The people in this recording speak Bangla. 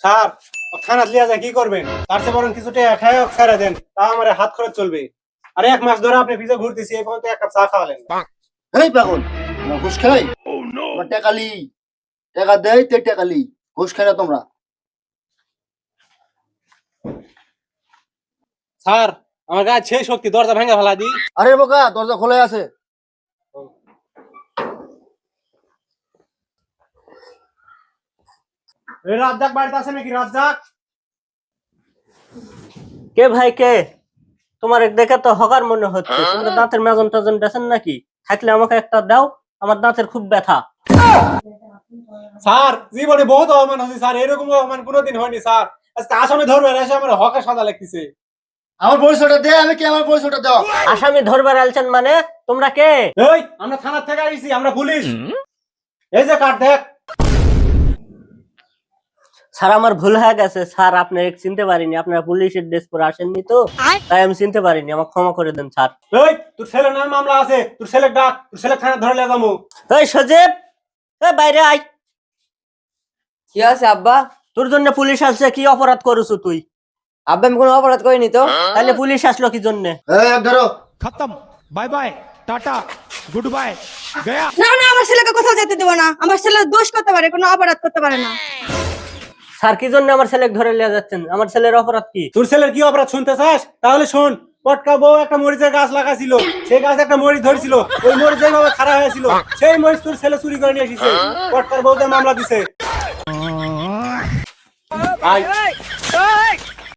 স্যার থানাত লিয়া যায় কি করবেন? তার চেয়ে বরং কিছু টাকা খায় ছেড়ে দেন, তা আমার হাত খরচ চলবে। আর 1 মাস ধরে আপনি ভিজে ঘুরতেছি, এই পর্যন্ত 1 কাপ চা খাওয়ালেন না। এই পাগল, না ঘুষ খাই? তোমরা টেকালি টাকা দেয় তে টেকালি ঘুষ খাই না তোমরা? স্যার আমার গায়ে সেই শক্তি, দরজা ভেঙে ফেলা দি। আরে বোকা, দরজা খোলা আছে। এই রাজ্জাক বাড়িতে আছে নাকি? রাজ্জাক, কে ভাই কে? তোমার দেখে তো হকার মনে হচ্ছে। তোমরা দাঁতের মেজন টেজন বেছেন নাকি? থাকলে আমাকে একটা দাও, আমার দাঁতের খুব ব্যথা। স্যার জীবনে বহুত অপমান হয়েছে স্যার, এরকম অপমান কোনোদিন হয়নি স্যার। আজকে আসামে ধরবে এসে আমার হকের সাজা লাগতেছে। আমার পরিচয়টা দে, আমি কি আমার পরিচয়টা দাও। আসামি ধরবার আলছেন মানে? তোমরা কে? এই আমরা থানা থেকে আইছি, আমরা পুলিশ। এই যে কার্ড দেখ। স্যার আমার ভুল হয়ে গেছে স্যার, আপনার চিনতে পারিনি। আপনারা পুলিশের ড্রেস পরে আসেননি তো, তাই আমি চিনতে পারিনি। আমাকে ক্ষমা করে দেন স্যার। এই তোর ছেলের নামে মামলা আছে, তোর ছেলে ডাক, তোর ছেলে থানা ধরে নিয়ে যাবো। এই সজীব, এই বাইরে আয়। কি আছে আব্বা? তোর জন্য পুলিশ আসছে। কি অপরাধ করেছো তুই? আব্বা আমি কোনো অপরাধ করিনি তো। তাহলে পুলিশ আসলো কি জন্য? ধরো। खत्म bye bye tata goodbye गया। না না, আমার ছেলেকে কোথাও যেতে দেবো না। আমার ছেলে দোষ করতে পারে, কোনো অপরাধ করতে পারে না। স্যার কি জন্য আমার ছেলেকে ধরে নিয়ে যাচ্ছেন? আমার ছেলের অপরাধ কি? তোর ছেলের কি অপরাধ শুনতে চাস? তাহলে শোন। পটকা বউ একটা মরিচের গাছ লাগাছিল, সেই গাছে একটা মরিচ ধরেছিল, ওই মরিচ যেভাবে খারাপ হয়েছিল, সেই মরিচ তোর ছেলে চুরি করে নিয়ে এসেছে। পটকার বউ যে মামলা দিছে। আয়